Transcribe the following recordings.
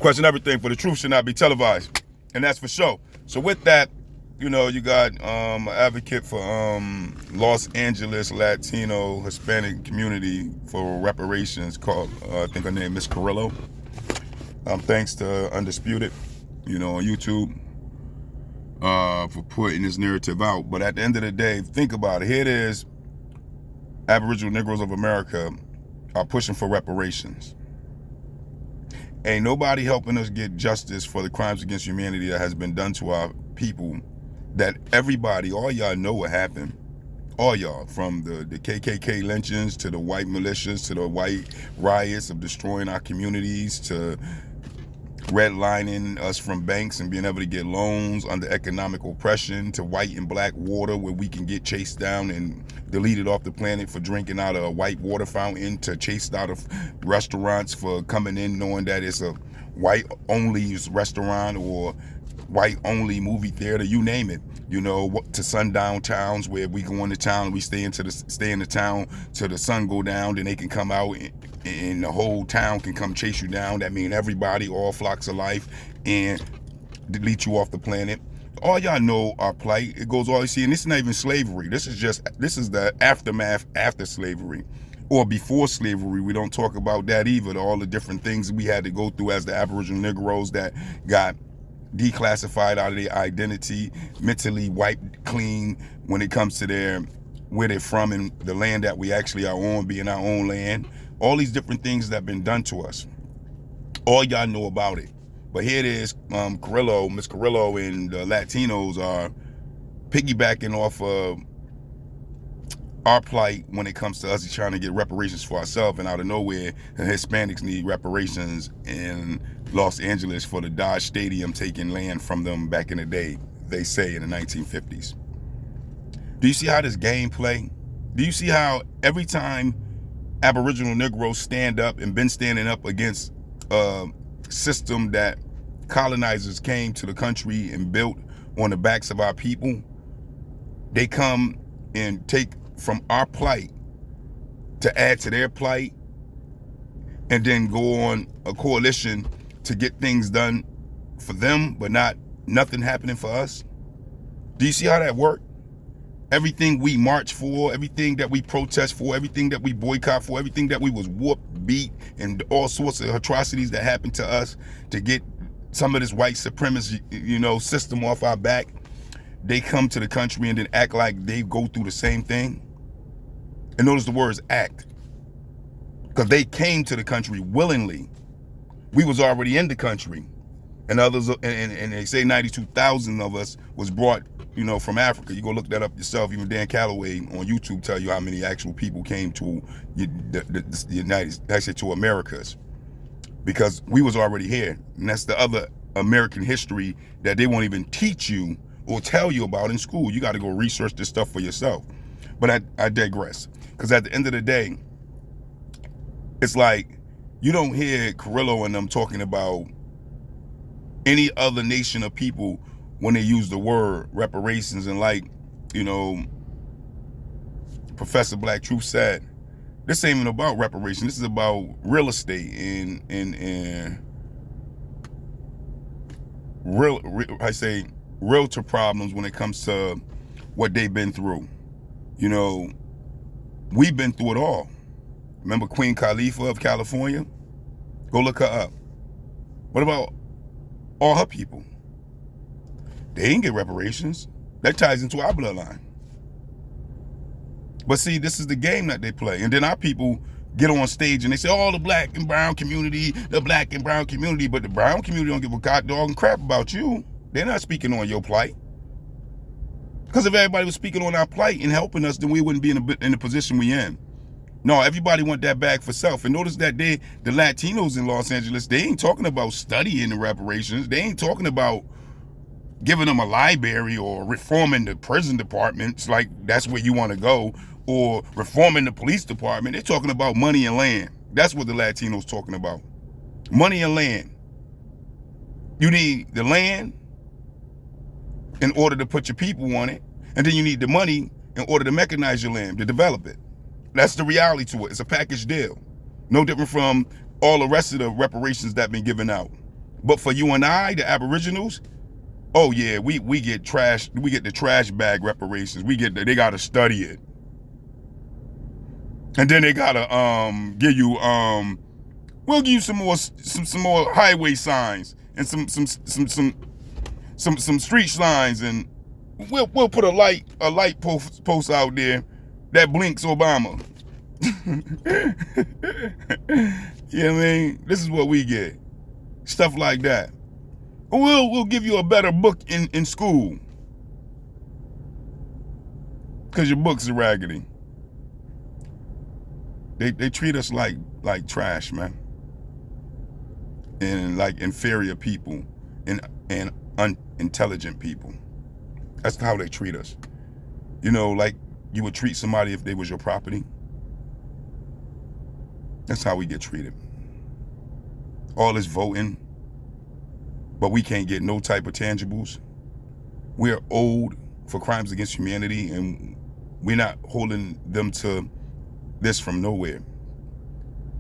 Question everything, for the truth should not be televised. And that's for sure. So with that, you know, you got an advocate for Los Angeles Latino Hispanic community for reparations called, I think her name is Carrillo. Thanks to Undisputed, you know, on YouTube, for putting this narrative out. But at the end of the day, think about it. Here it is. Aboriginal Negroes of America are pushing for reparations. Ain't nobody helping us get justice for the crimes against humanity that has been done to our people, that everybody, all y'all know what happened. All y'all, from the KKK lynchings to the white militias to the white riots of destroying our communities to redlining us from banks and being able to get loans under economic oppression, to white and black water where we can get chased down and deleted off the planet for drinking out of a white water fountain, to chased out of restaurants for coming in knowing that it's a white only restaurant or white only movie theater, you name it, you know, to sundown towns where we go into town and we stay in the town till the sun go down, then they can come out and the whole town can come chase you down. That means everybody, all flocks of life, and delete you off the planet. All y'all know our plight. It goes all you see, and this is not even slavery. This is the aftermath after slavery, or before slavery. We don't talk about that either. All the different things we had to go through as the Aboriginal Negroes that got declassified out of their identity, mentally wiped clean when it comes to where they're from and the land that we actually are on, being our own land. All these different things that have been done to us. All y'all know about it. But here it is, Miss Carrillo and the Latinos are piggybacking off of our plight when it comes to us trying to get reparations for ourselves, and out of nowhere, the Hispanics need reparations in Los Angeles for the Dodge Stadium taking land from them back in the day, they say in the 1950s. Do you see how this game play? Do you see how every time Aboriginal Negroes stand up and been standing up against a system that colonizers came to the country and built on the backs of our people, they come and take from our plight to add to their plight and then go on a coalition to get things done for them, but nothing happening for us? Do you see how that works? Everything we march for, everything that we protest for, everything that we boycott for, everything that we was whooped, beat, and all sorts of atrocities that happened to us to get some of this white supremacy, you know, system off our back, they come to the country and then act like they go through the same thing. And notice the words act, because they came to the country willingly. We was already in the country, and others, and they say 92,000 of us was brought, you know, from Africa. You go look that up yourself. Even Dan Calloway on YouTube tell you how many actual people came to the United States, to Americas, because we was already here. And that's the other American history that they won't even teach you or tell you about in school. You got to go research this stuff for yourself. But I digress, because at the end of the day, it's like you don't hear Carrillo and them talking about any other nation of people when they use the word reparations. And like, you know, Professor Black Truth said, this ain't even about reparations. This is about real estate and realtor problems when it comes to what they've been through. You know, we've been through it all. Remember Queen Khalifa of California? Go look her up. What about all her people? They didn't get reparations. That ties into our bloodline. But see, this is the game that they play. And then our people get on stage and they say, oh, the black and brown community, the black and brown community. But the brown community don't give a god dog and crap about you. They're not speaking on your plight. Because if everybody was speaking on our plight and helping us, then we wouldn't be in the position we in. No, everybody want that bag for self. And notice that the Latinos in Los Angeles, they ain't talking about studying the reparations. They ain't talking about giving them a library or reforming the prison departments, like that's where you want to go, or reforming the police department. They're talking about money and land. That's what the Latinos talking about. Money and land. You need the land in order to put your people on it, and then you need the money in order to mechanize your land, to develop it. That's the reality to it. It's a package deal. No different from all the rest of the reparations that have been given out. But for you and I, the Aboriginals, oh yeah, we get trash. We get the trash bag reparations. They gotta study it, and then they gotta give you we'll give you some more highway signs and some street signs, and we'll put a light post out there that blinks Obama. You know what I mean? This is what we get. Stuff like that. We'll give you a better book in school, because your books are raggedy. They treat us like trash, man. And like inferior people and unintelligent people. That's how they treat us. You know, like you would treat somebody if they was your property. That's how we get treated. All this voting, but we can't get no type of tangibles. We're owed for crimes against humanity, and we're not holding them to this from nowhere.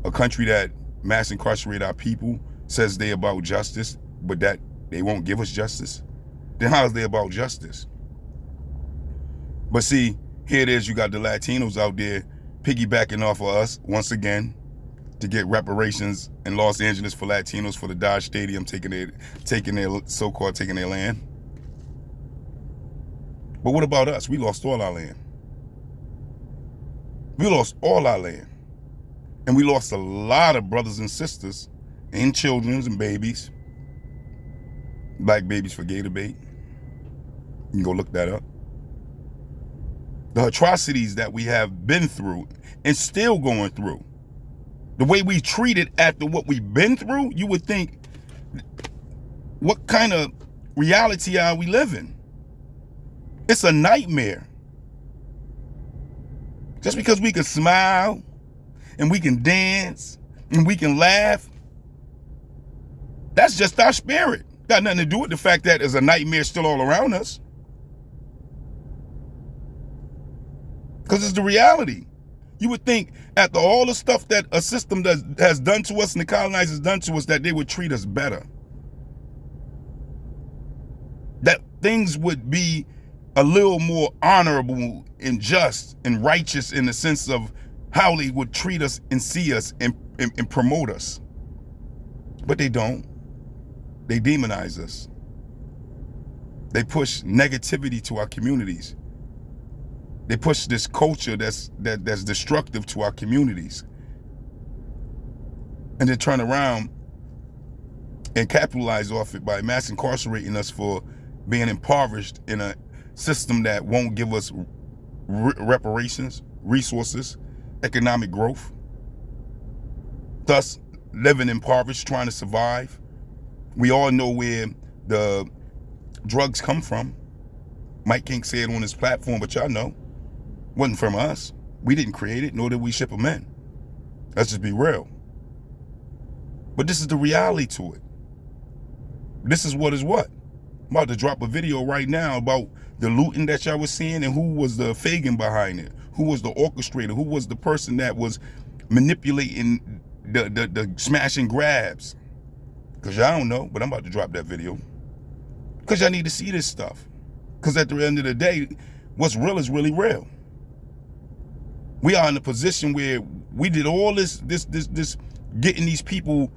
A country that mass incarcerate our people says they about justice, but that they won't give us justice. Then how is they about justice? But see, here it is, you got the Latinos out there piggybacking off of us once again to get reparations in Los Angeles for Latinos for the Dodge Stadium taking their so-called taking their land. But what about us? We lost all our land. We lost all our land. And we lost a lot of brothers and sisters and children and babies. Black babies for gator bait. You can go look that up. The atrocities that we have been through and still going through. The way we treated after what we've been through, you would think, what kind of reality are we living? It's a nightmare. Just because we can smile and we can dance and we can laugh, that's just our spirit. Got nothing to do with the fact that there's a nightmare still all around us. Because it's the reality. You would think after all the stuff that a system has done to us and the colonizers done to us, that they would treat us better. That things would be a little more honorable and just and righteous in the sense of how they would treat us and see us and promote us. But they don't. They demonize us. They push negativity to our communities. They push this culture that's destructive to our communities. And they turn around and capitalize off it by mass incarcerating us for being impoverished in a system that won't give us reparations, resources, economic growth. Thus, living impoverished, trying to survive. We all know where the drugs come from. Mike can't say it on his platform, but y'all know. Wasn't from us. We didn't create it, nor did we ship them in. Let's just be real. But this is the reality to it. This is what is what. I'm about to drop a video right now about the looting that y'all was seeing and who was the Fagin behind it. Who was the orchestrator? Who was the person that was manipulating the smash and grabs? Because y'all don't know, but I'm about to drop that video. Because y'all need to see this stuff. Because at the end of the day, what's real is really real. We are in a position where we did all this getting these people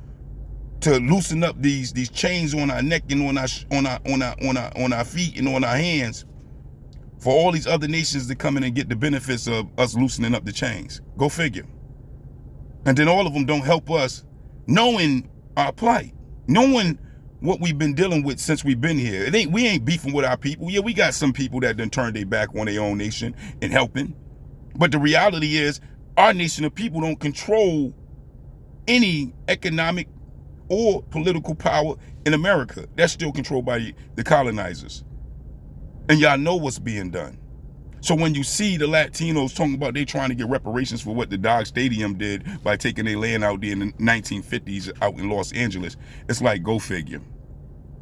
to loosen up these chains on our neck and on our feet and on our hands for all these other nations to come in and get the benefits of us loosening up the chains. Go figure. And then all of them don't help us knowing our plight, knowing what we've been dealing with since we've been here. We ain't beefing with our people. Yeah, we got some people that done turned their back on their own nation and helping. But the reality is our nation of people don't control any economic or political power in America. That's still controlled by the colonizers. And y'all know what's being done. So when you see the Latinos talking about they trying to get reparations for what the Dodge Stadium did by taking their land out there in the 1950s out in Los Angeles, it's like, go figure.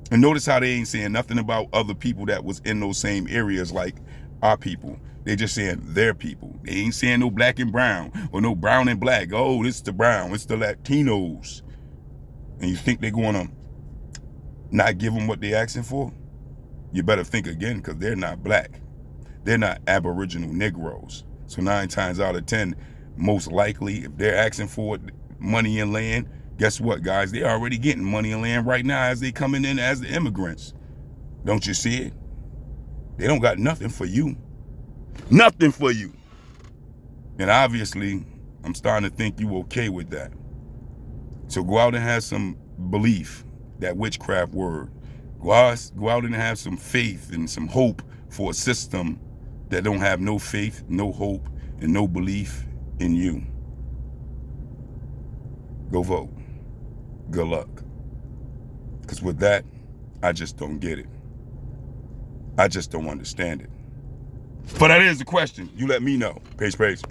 And notice how they ain't saying nothing about other people that was in those same areas like our people. They just saying their people. They ain't saying no black and brown or no brown and black. Oh, it's the brown, it's the Latinos. And you think they're going to not give them what they're asking for, you better think again, because they're not black. They're not Aboriginal Negroes. So 9 times out of 10, most likely, if they're asking for money and land, guess what, guys? They're already getting money and land right now as they coming in as the immigrants. Don't you see it? They don't got nothing for you. Nothing for you. And obviously, I'm starting to think you okay with that. So go out and have some belief, that witchcraft word. Go out and have some faith and some hope for a system that don't have no faith, no hope, and no belief in you. Go vote. Good luck. Because with that, I just don't get it. I just don't understand it. But that is the question. You let me know. Peace, peace.